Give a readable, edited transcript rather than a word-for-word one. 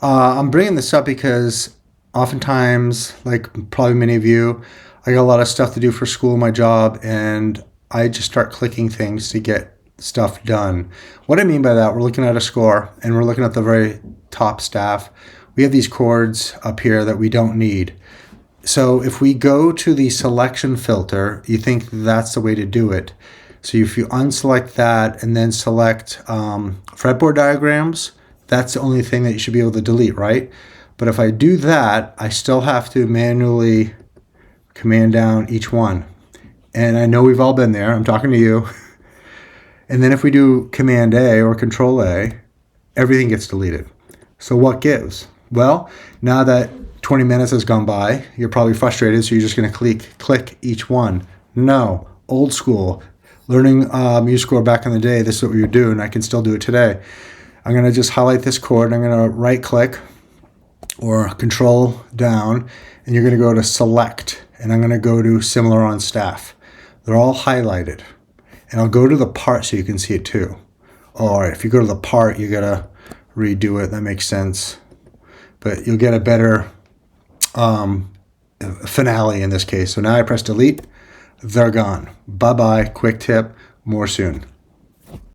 I'm bringing this up because oftentimes, like probably many of you, I got a lot of stuff to do for school, my job, and I just start clicking things to get stuff done. What I mean by that, we're looking at a score and we're looking at the very top staff. We have these chords up here that we don't need. So if we go to the selection filter, you think that's the way to do it. So if you unselect that and then select fretboard diagrams, that's the only thing that you should be able to delete, right? But if I do that, I still have to manually command down each one. And I know we've all been there. I'm talking to you. And then if we do Command A or Control A, everything gets deleted. So what gives? Well, now that 20 minutes has gone by, you're probably frustrated, so you're just going to click each one. No, old school. Learning Musescore back in the day, this is what we would do, and I can still do it today. I'm going to just highlight this chord, and I'm going to right-click or Control down, and you're going to go to Select, and I'm going to go to Similar on Staff. They're all highlighted. And I'll go to the part so you can see it too. All right, if you go to the part, you got to redo it. That makes sense. But you'll get a better finale in this case. So now I press delete. They're gone. Bye-bye. Quick tip. More soon.